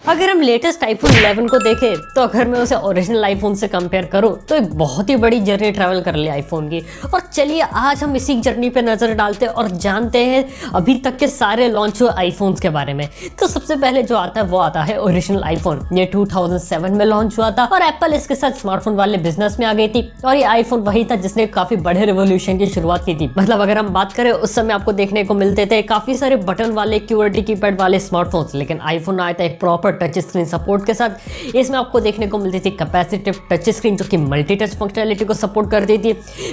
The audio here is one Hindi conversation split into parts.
अगर हम लेटेस्ट iPhone 11 को देखें तो अगर मैं उसे ओरिजिनल iPhone से कंपेयर करूं तो एक बहुत ही बड़ी जर्नी ट्रैवल कर लिया iPhone की। और चलिए आज हम इसी जर्नी पे नजर डालते हैं और जानते हैं अभी तक के सारे लॉन्च हुए iPhones के बारे में। तो सबसे पहले जो आता है वो आता है ओरिजिनल iPhone। ये 2007 में लॉन्च हुआ था और एप्पल इसके साथ स्मार्टफोन वाले बिजनेस में आ गई थी और ये iPhone वही था जिसने काफी बड़े रिवोल्यूशन की शुरुआत की थी। मतलब अगर हम बात करें उस समय आपको देखने को मिलते थे काफी सारे बटन वाले QWERTY कीपैड वाले स्मार्टफोन्स, लेकिन iPhone आया था एक प्रॉपर टच स्क्रीन सपोर्ट के साथ। इसमें आपको देखने को मिलती थी कैपेसिटिव टच स्क्रीन जो कि मल्टी टच फंक्शनैलिटी को सपोर्ट करती थी।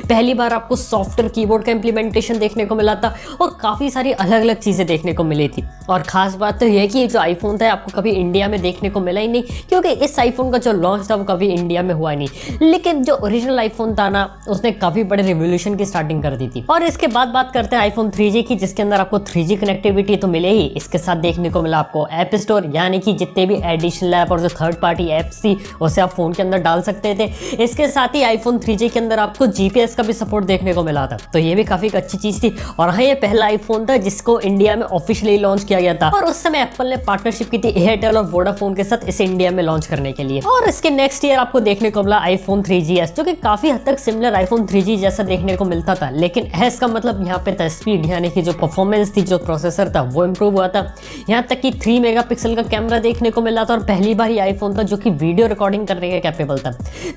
पहली बार आपको सॉफ्टवेयर कीबोर्ड का इंप्लीमेंटेशन देखने को मिला था और काफ़ी सारी अलग अलग चीज़ें देखने को मिली थी। और ख़ास बात तो यह कि ये जो आईफोन था आपको कभी इंडिया में देखने को मिला ही नहीं, क्योंकि इस आईफोन का जो लॉन्च था वो कभी इंडिया में हुआ नहीं। लेकिन जो ओरिजिनल आईफोन था ना उसने काफ़ी बड़े रिवोल्यूशन की स्टार्टिंग कर दी थी। और इसके बाद बात करते हैं आईफोन 3G की, जिसके अंदर आपको 3G कनेक्टिविटी तो मिले ही, इसके साथ देखने को मिला आपको ऐप स्टोर, यानी कि जितने भी एडिशनल ऐप और जो थर्ड पार्टी ऐप्स थी उसे आप फोन के अंदर डाल सकते थे। इसके साथ ही आईफोन 3G के अंदर आपको GPS का भी सपोर्ट देखने को मिला था, तो ये भी काफी अच्छी चीज थी। और हाँ, ये पहला आईफोन था जिसको इंडिया में ऑफिशियली लॉन्च किया गया था और उस समय एप्पल ने पार्टनरशिप की थी एयरटेल और वोडाफोन के साथ इसे इंडिया में लॉन्च करने के लिए। और इसके नेक्स्ट ईयर आपको देखने को मिला आईफोन 3GS, जो कि काफी हद तक सिमिलर आईफोन 3G जैसा देखने को मिलता था, लेकिन एस का मतलब यहाँ पे था स्पीड, यानी कि जो परफॉर्मेंस थी, जो प्रोसेसर था वो इम्प्रूव हुआ था। यहाँ तक कि 3 मेगापिक्सल का कैमरा देखने को मिला था और पहली बार ये आईफोन था जो कि वीडियो रिकॉर्डिंग करने के कैपेबल था।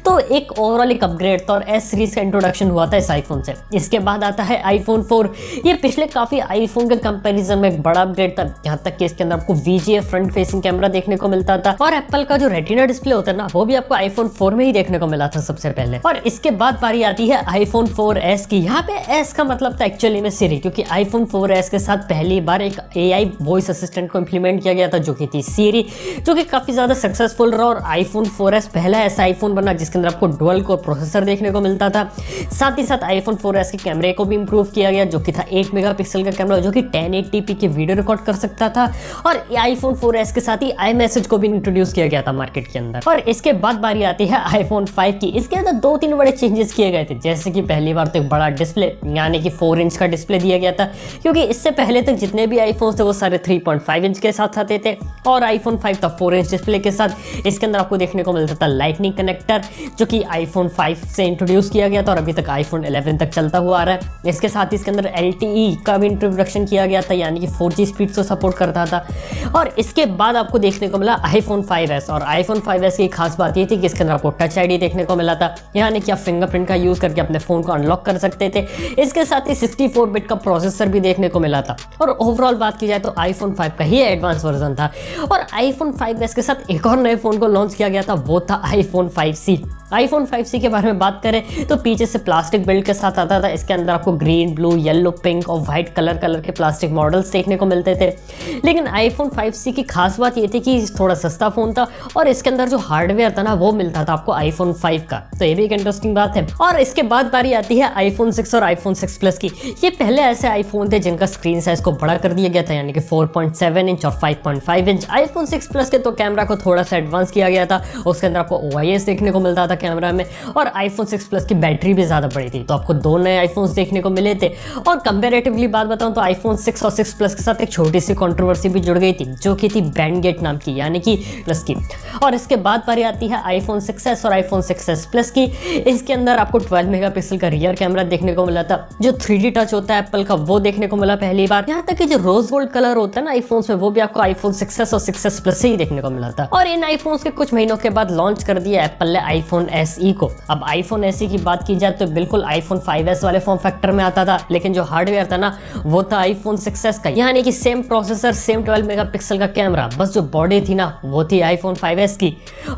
तो एक ओवरऑल एक अपग्रेड था और एस सीरीज का इंट्रोडक्शन हुआ था इस आईफोन से। इसके बाद आता है आईफोन 4। ये पिछले काफी आईफोन के कंपैरिजन में एक बड़ा अपग्रेड था, यहाँ तक कि इसके अंदर आपको VGA फ्रंट फेसिंग कैमरा देखने को मिलता था और एप्पल का जो रेटिना डिस्प्ले होता है ना वो भी आपको आईफोन 4 में ही देखने को मिला था सबसे पहले। और इसके बाद बारी आती है आईफोन 4S की। यहाँ पे एस का मतलब था एक्चुअली में सिरी, क्योंकि आईफोन 4S के साथ पहली बार एक AI वॉइस असिस्टेंट को इंप्लीमेंट किया गया था जो कि थी सिरी, जो कि काफी ज्यादा सक्सेसफुल रहा। और आईफोन 4S पहला ऐसा आईफोन बना जिसके अंदर आपको डुअल कोर प्रोसेसर देखने को मिलता था। साथ ही साथ आईफोन 4S के कैमरे को भी इंप्रूव किया गया, जो कि था 8 मेगापिक्सल का कैमरा जो कि 1080p की वीडियो रिकॉर्ड कर सकता था। और आईफोन 4S के साथ ही iMessage को भी इंट्रोड्यूस किया गया था मार्केट के अंदर। और इसके बाद बारी आती है आईफोन 5 की। इसके अंदर 2-3 बड़े चेंजेस किए गए थे, जैसे कि पहली बार तो एक बड़ा डिस्प्ले यानी कि 4 इंच का डिस्प्ले दिया गया था, क्योंकि इससे पहले तक जितने भी आईफोन थे वो सारे 3.5 इंच के साथ आते थे और आईफोन 5 था 4 इंच डिस्प्ले के साथ। इसके अंदर आपको देखने को मिलता था लाइटनिंग कनेक्टर, जो कि आईफोन 5 से इंट्रोड्यूस किया गया था और अभी तक आईफोन 11 तक चलता हुआ आ रहा है। इसके साथ ही इसके अंदर LTE का भी इंट्रोडक्शन किया गया था, यानी कि 4G स्पीड को सपोर्ट करता था। और इसके बाद आपको देखने को मिला आईफोन 5S। और आईफोन 5S की खास बात ये थी कि इसके अंदर आपको टच ID देखने को मिला था, यानी कि आप फिंगरप्रिंट का यूज करके अपने फोन को अनलॉक कर सकते थे। इसके साथ ही 64 बिट का प्रोसेसर भी देखने को मिला था। और ओवरऑल बात की जाए तो आईफोन 5 का ही एडवांस वर्जन था। और आईफोन 5S के साथ एक और नए फोन को लॉन्च किया गया था, वो था आईफोन 5C। आईफोन 5C के बारे में बात करें तो पीछे से प्लास्टिक बिल्ड के साथ आता था। इसके अंदर आपको ग्रीन, ब्लू, येलो, पिंक और व्हाइट कलर के प्लास्टिक मॉडल्स देखने को मिलते थे। लेकिन आईफोन 5C की खास बात ये थी कि थोड़ा सस्ता फोन था और इसके अंदर जो हार्डवेयर था ना वो मिलता था आपको आईफोन 5 का, तो ये भी एक इंटरेस्टिंग बात है। और इसके बाद बारी आती है आईफोन 6 और आईफोन 6 प्लस की। ये पहले ऐसे आईफोन थे जिनका स्क्रीन साइज को बड़ा कर दिया गया था, यानी कि 4.7 इंच और 5.5 इंच। आईफोन 6 प्लस के तो कैमरा को थोड़ा सा एडवांस किया गया था, उसके अंदर आपको OIS देखने को मिलता था कैमरा में। और आईफोन 6 प्लस की बैटरी भी ज्यादा बड़ी थी, तो आपको 2 नए आईफोन्स देखने को मिले थे। और कंपैरेटिवली बात बताऊं तो आईफोन 6 और 6 प्लस के साथ एक छोटी सी कंट्रोवर्सी भी जुड़ गई थी, जो कि थी बैंड गेट नाम की, यानी कि प्लस की। और इसके बाद बारी आती है आईफोन 6s और आईफोन 6s प्लस की। इसके अंदर आपको 12 मेगापिक्सल का रियर कैमरा देखने को मिला था, जो 3D टच होता है एप्पल का वो देखने को मिला पहली बार। यहाँ तक कि जो रोज गोल्ड कलर होता है ना आईफोन्स में, वो भी आपको आईफोन 6s और 6s प्लस से ही देखने को मिला था। और इन आईफोन्स के कुछ महीनों के बाद लॉन्च कर दिया एप्पल ने आईफोन SE को। अब आईफोन SE की बात की जाए तो बिल्कुल आईफोन 5S वाले फॉर्म फैक्टर में आता था, लेकिन जो हार्डवेयर था ना वो था आईफोन 6s का, यानी कि सेम प्रोसेसर, सेम 12 मेगापिक्सल का कैमरा, बस जो बॉडी थी ना वो थी आईफोन 5S की।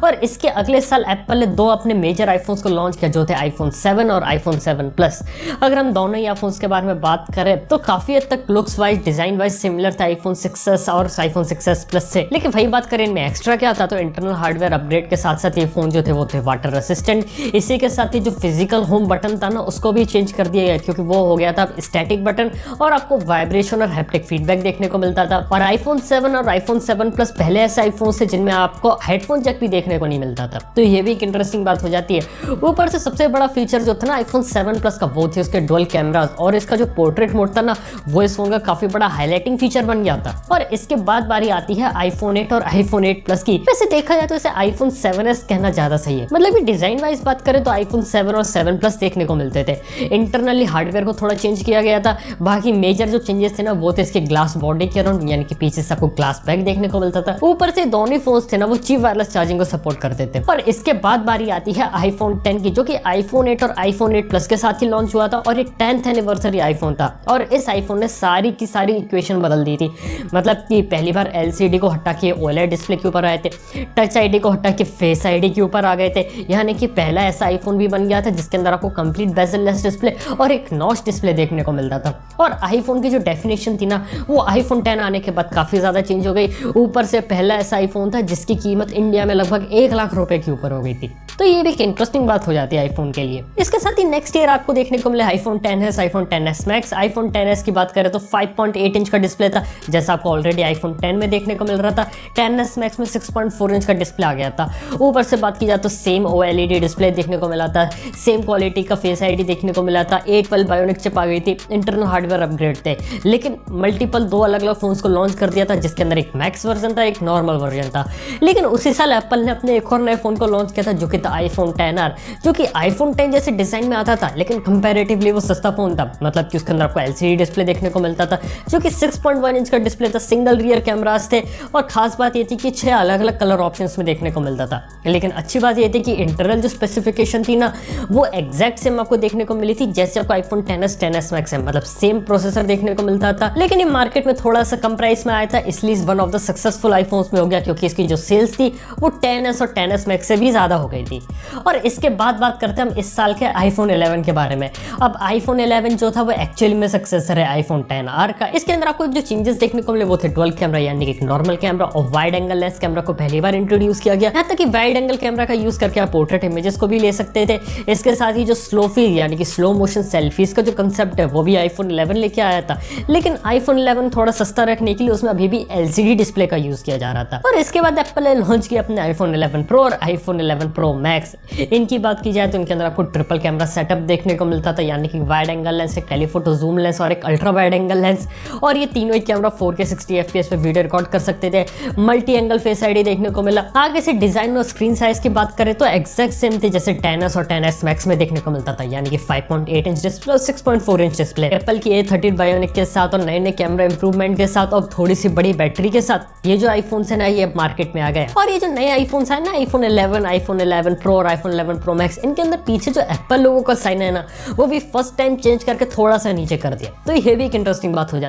और इसके अगले साल एप्पल ने 2 अपने मेजर आईफोन्स को लॉन्च किया, जो थे आईफोन 7 और आईफोन 7 प्लस। अगर हम दोनों ही आईफोन्स के बारे में बात करें तो काफी हद तक looks wise, design wise similar था आईफोन 6s और आईफोन 6s प्लस से। लेकिन वही बात करें इनमें एक्स्ट्रा क्या था, तो इंटरनल हार्डवेयर अपग्रेड के साथ साथ ये फोन जो थे वो थे वाटर असिस्टेंट। इसी के साथ ही जो फिजिकल होम बटन था ना उसको भी चेंज कर दिया गया, क्योंकि वो हो गया था स्टैटिक बटन और आपको वाइब्रेशन और हैप्टिक फीडबैक देखने को मिलता था। और iPhone 7 और iPhone 7 Plus पहले ऐसे आईफोन थे जिनमें आपको हेडफोन जैक भी देखने को नहीं मिलता था, तो ये भी एक इंटरेस्टिंग बात हो जाती है। ऊपर से सबसे बड़ा फीचर जो था ना iPhone 7 Plus का, वो थे उसके डुअल कैमरास, और इसका जो पोर्ट्रेट मोड था ना वो इस फोन का काफी बड़ा हाईलाइटिंग फीचर बन गया था। और इसके बाद बारी आती है iPhone 8 और iPhone 8 Plus की। वैसे देखा जाए तो इसे iPhone 7s कहना ज्यादा सही है, मतलब ये डिजाइन वाइज बात करें तो iPhone 7 और 7 Plus देखने को मिलते थे। इंटरनली हार्डवेयर को थोड़ा चेंज किया गया था, बाकी मेजर जो चेंजेस थे ना वो थे इसके ग्लास बॉडी के अराउंड, यानी कि पीछे से आपको ग्लास बैक देखने को मिलता था। ऊपर से दोनों फोन्स थे ना वो चीप वायरलेस चार्जिंग को सपोर्ट करते थे। और इसके बाद बारी आती है iPhone 10 की, जो कि iPhone 8 और iPhone 8 Plus के साथ ही लॉन्च हुआ था, और ये 10th एनिवर्सरी आईफोन था। और इस आईफोन ने सारी की सारी इक्वेशन बदल दी थी, मतलब कि पहली बार LCD को हटा के OLED डिस्प्ले के ऊपर आए थे, टच ID को हटा के फेस ID के ऊपर आ गए थे, यानी कि पहला ऐसा आईफोन भी बन गया था जिसके अंदर आपको कंप्लीट बेजल-लेस डिस्प्ले और एक नॉच डिस्प्ले देखने को मिलता था। और आईफोन की जो डेफिनेशन थी ना वो iPhone 10 आने के बाद काफी ज्यादा चेंज हो गई। ऊपर से पहला ऐसा आईफोन था जिसकी कीमत इंडिया में लगभग 1 लाख रुपए के ऊपर हो गई थी, तो ये भी एक इंटरेस्टिंग बात हो जाती है आईफोन के लिए। इसके साथ ही नेक्स्ट ईयर आपको देखने को मिले iPhone 10s, iPhone 10s Max। iPhone 10s की बात करें तो 5.8 इंच का डिस्प्ले था, जैसा आपको ऑलरेडी iPhone 10 में देखने को मिल रहा था। 10s Max में 6.4 इंच का डिस्प्ले आ गया था। ऊपर से बात की जाए तो सेम OLED डिस्प्ले देखने को मिला था, सेम क्वालिटी का फेस ID देखने को मिला था, 812 बायोनिक चिप आ गई थी, इंटरनल हार्डवेयर अपग्रेड थे। लेकिन मल्टीपल 2 अलग अलग फोन्स को लॉन्च कर दिया था, जिसके अंदर एक मैक्स वर्जन था, एक नॉर्मल वर्जन था। लेकिन उसी साल एप्पल ने अपने एक और नए फोन को लॉन्च किया था, जो कि था iPhone 10R, जो कि iPhone 10 जैसे डिजाइन में आता था, लेकिन कंपैरेटिवली वो सस्ता फोन था। मतलब कि उसके अंदर आपको LCD डिस्प्ले देखने को मिलता था, जो कि 6.1 इंच का डिस्प्ले था, सिंगल रियर कैमरास थे, और खास बात ये थी कि 6 अलग अलग कलर ऑप्शंस में देखने को मिलता था। लेकिन अच्छी बात ये थी कि इंटरनल जो स्पेसिफिकेशन थी ना वो एग्जैक्ट सेम आपको देखने को मिली थी जैसे आपको iPhone 10s 10s Max है, मतलब सेम प्रोसेसर देखने को मिलता था। लेकिन ये मार्केट में थोड़ा सा कम प्राइस में आया था, इसलिए इस one of the successful iPhones में हो गया, क्योंकि इसकी जो सेल्स थी वो 10s और 10s Max से भी ज्यादा हो गई थी। और इसके बाद बात करते हैं हम इस साल के iPhone 11 के बारे में। अब iPhone 11 जो था वो एक्चुअली में सक्सेसर है iPhone 10R का। इसके अंदर आपको जो चेंजेस देखने को मिले वो थे डुअल कैमरा, यानी कि एक नॉर्मल कैमरा और वाइड एंगल लेंस कैमरा को पहली बार इंट्रोड्यूस किया गया। यहाँ तक कि वाइड एंगल कैमरा का यूज करके आप पोर्ट्रेट इमेजेस को भी ले सकते थे। इसके साथ ही जो स्लो फील यानी कि स्लो मोशन सेल्फीज का जो कंसेप्ट है वो भी iPhone 11 लेके आया था। लेकिन iPhone 11 थोड़ा सस्ता रखने के लिए उसमें अभी भी LCD डिस्प्ले का यूज किया जा रहा था। और इसके बाद एप्पल ने लॉन्च किया अपने iPhone 11 Pro और iPhone 11 Pro Max। इनकी बात की जाए तो इनके अंदर आपको ट्रिपल कैमरा सेटअप देखने को मिलता था, यानी कि वाइड एंगल लेंस, एक टेलीफोटो जूम लेंस और एक अल्ट्रा वाइड एंगल लेंस। और ये तीनों ही कैमरा 4K 60 FPS पे वीडियो रिकॉर्ड कर सकते थे। मल्टी एंगल फेस ID देखने को मिला। आगे से डिजाइन और स्क्रीन साइज की बात करें तो एग्जैक्ट सेम थे जैसे 10s और 10s Max में देखने को मिलता था, यानी कि 5.8 इंच डिस्प्ले और 6.4 इंच डिस्प्ले। एप्पल की A13 बायोनिक के साथ और नए नए कैमरा इंप्रूवमेंट के साथ और थोड़ी सी बड़ी बैटरी के साथ ये जो आईफोन्स है ना ये मार्केट में आ गए। और ये जो नए आईफोन्स है ना iPhone 11, iPhone 11 Pro और iPhone 11 Pro Max, इनके अंदर पीछे जो एप्पल लोगों का साइन है ना वो भी फर्स्ट टाइम चेंज करके थोड़ा सा नीचे कर दिया, तो ये भी एक इंटरेस्टिंग बात हो जाती है।